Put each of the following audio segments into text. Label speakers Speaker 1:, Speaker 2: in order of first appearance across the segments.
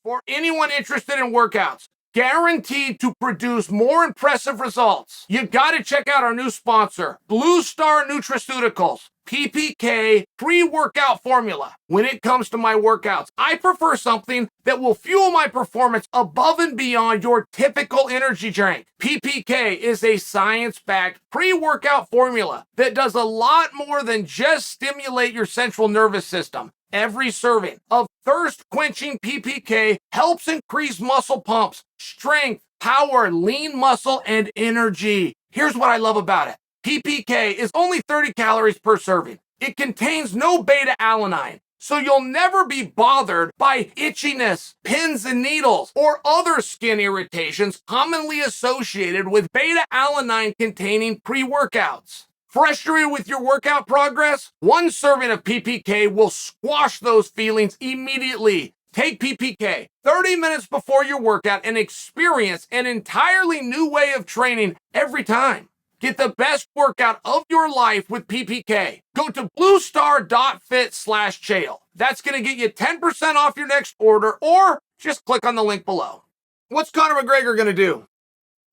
Speaker 1: for anyone interested in workouts, guaranteed to produce more impressive results. You gotta check out our new sponsor, Blue Star Nutraceuticals, PPK pre-workout formula. When it comes to my workouts, I prefer something that will fuel my performance above and beyond your typical energy drink. PPK is a science-backed pre-workout formula that does a lot more than just stimulate your central nervous system. Every serving of thirst-quenching PPK helps increase muscle pumps, strength, power, lean muscle, and energy. Here's what I love about it. PPK is only 30 calories per serving. It contains no beta-alanine, so you'll never be bothered by itchiness, pins and needles, or other skin irritations commonly associated with beta-alanine containing pre-workouts. Frustrated with your workout progress? One serving of PPK will squash those feelings immediately. Take PPK 30 minutes before your workout and experience an entirely new way of training every time. Get the best workout of your life with PPK. Go to bluestar.fit/Chael. That's going to get you 10% off your next order, or just click on the link below. What's Conor McGregor going to do?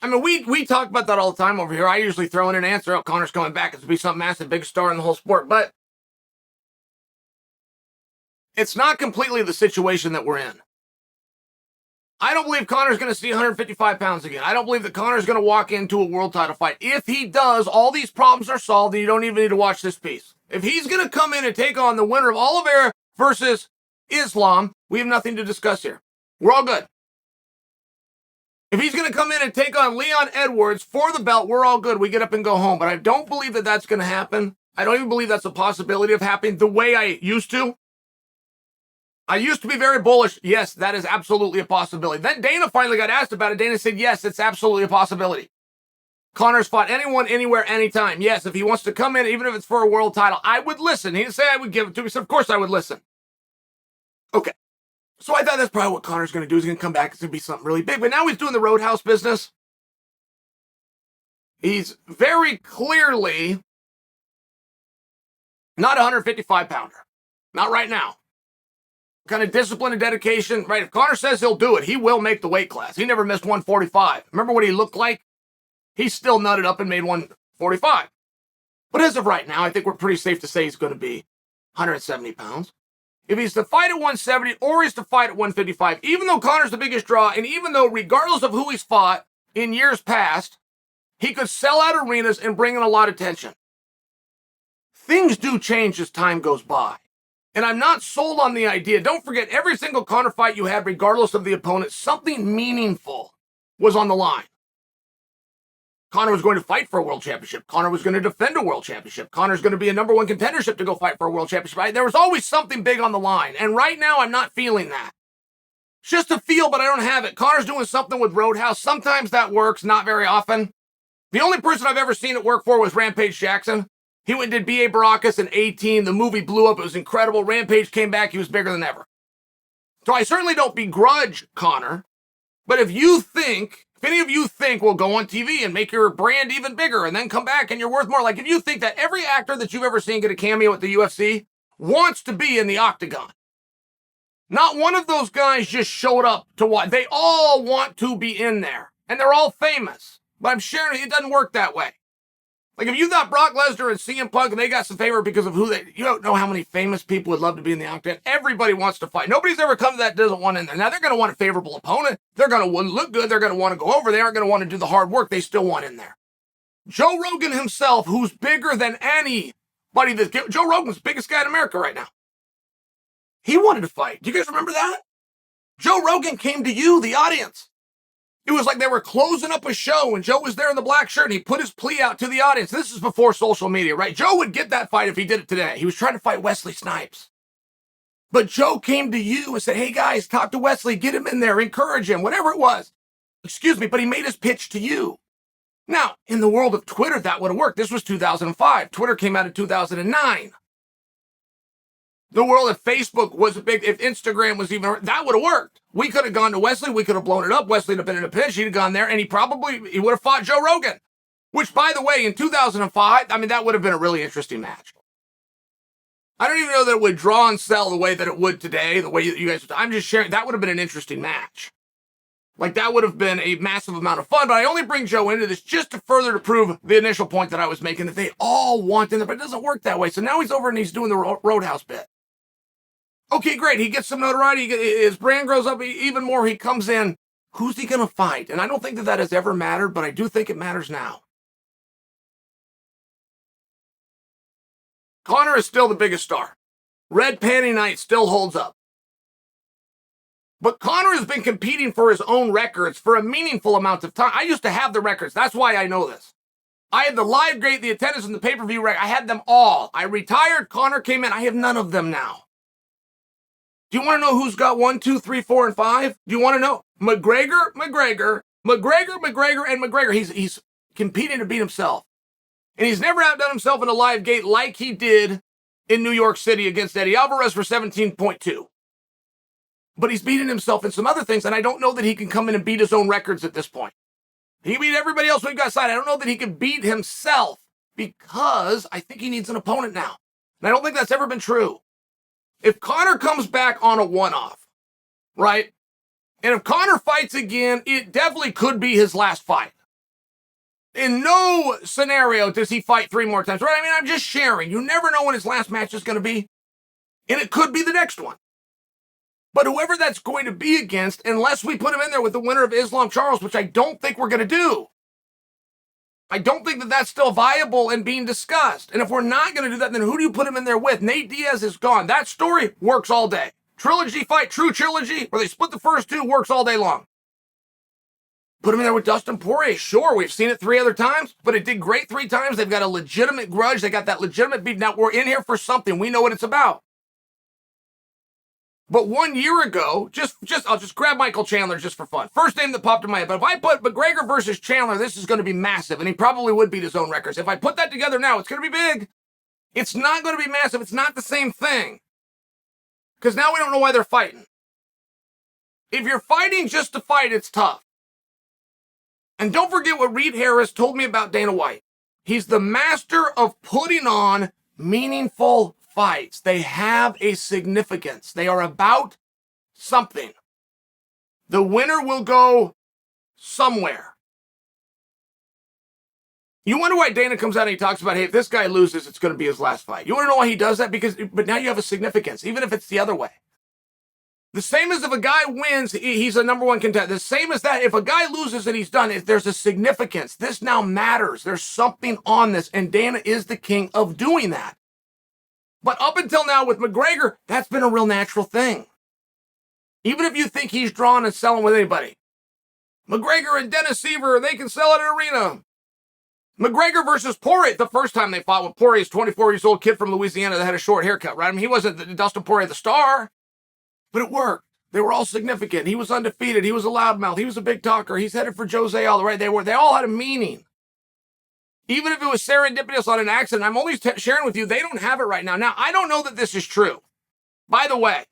Speaker 1: I mean, we talk about that all the time over here. I usually throw in an answer. Oh, Conor's coming back. It's going to be some massive, big star in the whole sport. But it's not completely the situation that we're in. I don't believe Conor's going to see 155 pounds again. I don't believe that Conor's going to walk into a world title fight. If he does, all these problems are solved and you don't even need to watch this piece. If he's going to come in and take on the winner of Oliveira versus Islam, we have nothing to discuss here. We're all good. If he's going to come in and take on Leon Edwards for the belt, we're all good. We get up and go home. But I don't believe that that's going to happen. I don't even believe that's a possibility of happening the way I used to. I used to be very bullish. Yes, that is absolutely a possibility. Then Dana finally got asked about it. Dana said, yes, it's absolutely a possibility. Conor's fought anyone, anywhere, anytime. Yes, if he wants to come in, even if it's for a world title, I would listen. He didn't say I would give it to him. He said, of course I would listen. Okay. So I thought that's probably what Conor's going to do. He's going to come back. It's going to be something really big. But now he's doing the Roadhouse business. He's very clearly not a 155-pounder. Not right now. Kind of discipline and dedication, right? If Conor says he'll do it, he will make the weight class. He never missed 145. Remember what he looked like? He still nutted up and made 145. But as of right now, I think we're pretty safe to say he's going to be 170 pounds. If he's to fight at 170 or he's to fight at 155, even though Conor's the biggest draw, and even though regardless of who he's fought in years past, he could sell out arenas and bring in a lot of attention. Things do change as time goes by. And I'm not sold on the idea. Don't forget, every single Conor fight you had, regardless of the opponent, something meaningful was on the line. Conor was going to fight for a world championship. Conor was going to defend a world championship. Conor's going to be a number one contendership to go fight for a world championship. There was always something big on the line. And right now, I'm not feeling that. It's just a feel, but I don't have it. Conor's doing something with Roadhouse. Sometimes that works, not very often. The only person I've ever seen it work for was Rampage Jackson. He went and did B.A. Baracus in 18. The movie blew up. It was incredible. Rampage came back. He was bigger than ever. So I certainly don't begrudge Conor. But if any of you think we'll go on TV and make your brand even bigger and then come back and you're worth more, like if you think that every actor that you've ever seen get a cameo at the UFC wants to be in the octagon. Not one of those guys just showed up to watch. They all want to be in there. And they're all famous. But I'm sharing it doesn't work that way. Like, if you thought Brock Lesnar and CM Punk, and they got some favor because of you don't know how many famous people would love to be in the octagon. Everybody wants to fight. Nobody's ever come to that doesn't want in there. Now, they're going to want a favorable opponent. They're going to look good. They're going to want to go over. They aren't going to want to do the hard work. They still want in there. Joe Rogan himself, who's bigger than anybody. Joe Rogan's the biggest guy in America right now. He wanted to fight. Do you guys remember that? Joe Rogan came to you, the audience. It was like they were closing up a show and Joe was there in the black shirt and he put his plea out to the audience. This is before social media, right? Joe would get that fight if he did it today. He was trying to fight Wesley Snipes. But Joe came to you and said, hey guys, talk to Wesley, get him in there, encourage him, whatever it was. Excuse me, but he made his pitch to you. Now, in the world of Twitter, that would have worked. This was 2005. Twitter came out in 2009. The world of Facebook was big. If Instagram was even, that would have worked. We could have gone to Wesley. We could have blown it up. Wesley would have been in a pinch. He'd have gone there, and he would have fought Joe Rogan. Which, by the way, in 2005, that would have been a really interesting match. I don't even know that it would draw and sell the way that it would today, the way you guys, I'm just sharing, that would have been an interesting match. Like, that would have been a massive amount of fun, but I only bring Joe into this just to further to prove the initial point that I was making, that they all want him, but it doesn't work that way. So now he's over and he's doing the Roadhouse bit. Okay, great. He gets some notoriety. His brand grows up even more. He comes in. Who's he going to fight? And I don't think that that has ever mattered, but I do think it matters now. Conor is still the biggest star. Red Panty Night still holds up. But Conor has been competing for his own records for a meaningful amount of time. I used to have the records. That's why I know this. I had the live gate, the attendance, and the pay-per-view record. I had them all. I retired. Conor came in. I have none of them now. Do you want to know who's got 1, 2, 3, 4, and 5? Do you want to know? McGregor, and McGregor. He's competing to beat himself. And he's never outdone himself in a live gate like he did in New York City against Eddie Alvarez for 17.2. But he's beating himself in some other things, and I don't know that he can come in and beat his own records at this point. He beat everybody else we've got signed. I don't know that he can beat himself because I think he needs an opponent now. And I don't think that's ever been true. If Conor comes back on a one-off, right? And if Conor fights again, it definitely could be his last fight. In no scenario does he fight 3 more times, right? I mean, I'm just sharing. You never know when his last match is going to be. And it could be the next one. But whoever that's going to be against, unless we put him in there with the winner of Islam Charles, which I don't think we're going to do. I don't think that that's still viable and being discussed. And if we're not going to do that, then who do you put him in there with? Nate Diaz is gone. That story works all day. Trilogy fight, true trilogy, where they split the first 2, works all day long. Put him in there with Dustin Poirier. Sure, we've seen it 3 other times, but it did great 3 times. They've got a legitimate grudge. They got that legitimate beef. Now, we're in here for something. We know what it's about. But 1 year ago, I'll just grab Michael Chandler just for fun. First name that popped in my head. But if I put McGregor versus Chandler, this is going to be massive. And he probably would beat his own records. If I put that together now, it's going to be big. It's not going to be massive. It's not the same thing. Because now we don't know why they're fighting. If you're fighting just to fight, it's tough. And don't forget what Reed Harris told me about Dana White. He's the master of putting on meaningful fights. They have a significance. They are about something. The winner will go somewhere. You wonder why Dana comes out and he talks about, hey, if this guy loses, it's going to be his last fight. You want to know why he does that? But now you have a significance, even if it's the other way. The same as if a guy wins, he's a number 1 contender. The same as that, if a guy loses and he's done, there's a significance. This now matters. There's something on this, and Dana is the king of doing that. But up until now with McGregor, that's been a real natural thing. Even if you think he's drawn and selling with anybody. McGregor and Dennis Seaver, they can sell at an arena. McGregor versus Poirier, the first time they fought with Poirier's 24-year-old kid from Louisiana that had a short haircut, right? I mean, he wasn't Dustin Poirier the star, but it worked. They were all significant. He was undefeated. He was a loudmouth. He was a big talker. He's headed for Jose all the right. They all had a meaning. Even if it was serendipitous on an accident, I'm only sharing with you, they don't have it right now. Now, I don't know that this is true, by the way,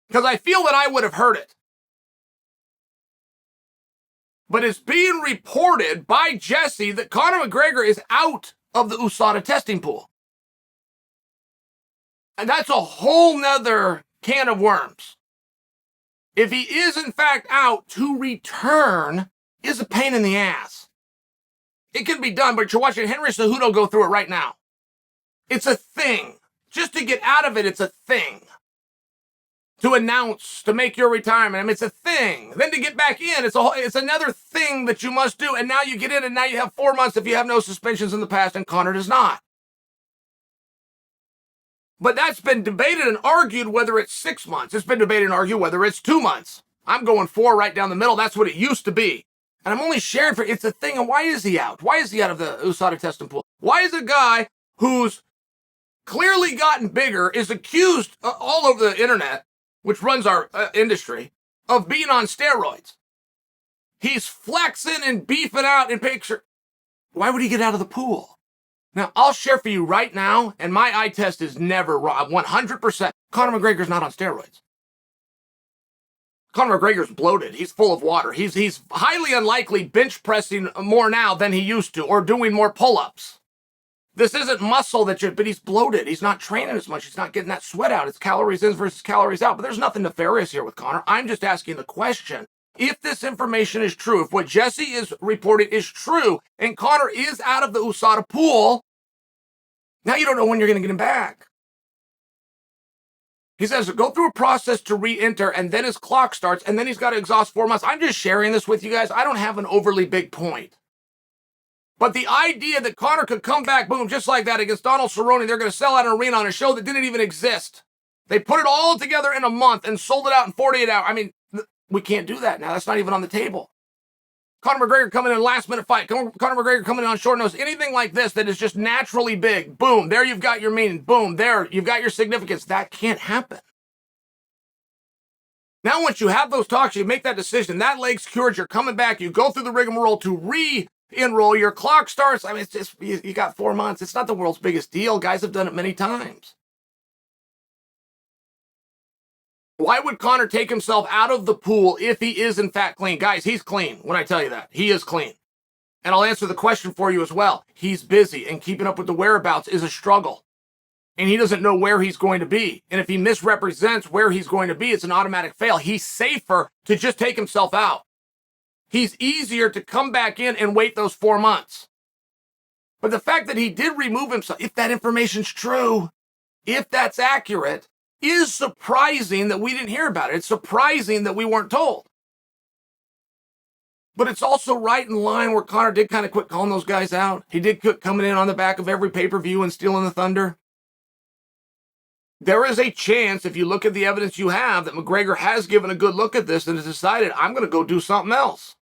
Speaker 1: because I feel that I would have heard it. But it's being reported by Jesse that Conor McGregor is out of the USADA testing pool. And that's a whole nother can of worms. If he is in fact out, to return is a pain in the ass. It can be done, but you're watching Henry Cejudo go through it right now. It's a thing. Just to get out of it, it's a thing. To announce, to make your retirement, I mean, it's a thing. Then to get back in, it's another thing that you must do. And now you get in, and now you have 4 months if you have no suspensions in the past, and Conor does not. But that's been debated and argued whether it's 6 months. It's been debated and argued whether it's 2 months. I'm going 4 right down the middle. That's what it used to be. And I'm only sharing it's a thing. And why is he out? Why is he out of the USADA testing pool? Why is a guy who's clearly gotten bigger, is accused all over the internet, which runs our industry, of being on steroids? He's flexing and beefing out in picture. Why would he get out of the pool? Now, I'll share for you right now, and my eye test is never wrong, 100%. Conor McGregor's not on steroids. Conor McGregor's bloated. He's full of water. He's highly unlikely bench pressing more now than he used to, or doing more pull-ups. This isn't muscle but he's bloated. He's not training as much. He's not getting that sweat out. It's calories in versus calories out. But there's nothing nefarious here with Conor. I'm just asking the question. If this information is true, if what Jesse is reporting is true, and Conor is out of the USADA pool, now you don't know when you're going to get him back. He says, go through a process to re-enter, and then his clock starts, and then he's got to exhaust 4 months. I'm just sharing this with you guys. I don't have an overly big point. But the idea that Conor could come back, boom, just like that against Donald Cerrone, they're going to sell out an arena on a show that didn't even exist. They put it all together in a month and sold it out in 48 hours. I mean, we can't do that now. That's not even on the table. Conor McGregor coming in last-minute fight. Conor McGregor coming in on short notice. Anything like this that is just naturally big. Boom, there you've got your meaning. Boom, there you've got your significance. That can't happen. Now, once you have those talks, you make that decision. That leg's cured. You're coming back. You go through the rigmarole to re-enroll. Your clock starts. I mean, it's just, you got 4 months. It's not the world's biggest deal. Guys have done it many times. Why would Conor take himself out of the pool if he is in fact clean? Guys, he's clean when I tell you that. He is clean. And I'll answer the question for you as well. He's busy, and keeping up with the whereabouts is a struggle. And he doesn't know where he's going to be. And if he misrepresents where he's going to be, it's an automatic fail. He's safer to just take himself out. He's easier to come back in and wait those 4 months. But the fact that he did remove himself, if that information's true, if that's accurate, is surprising that we didn't hear about it. It's surprising that we weren't told. But it's also right in line where Conor did kind of quit calling those guys out. He did quit coming in on the back of every pay-per-view and stealing the thunder. There is a chance, if you look at the evidence you have, that McGregor has given a good look at this and has decided, I'm going to go do something else.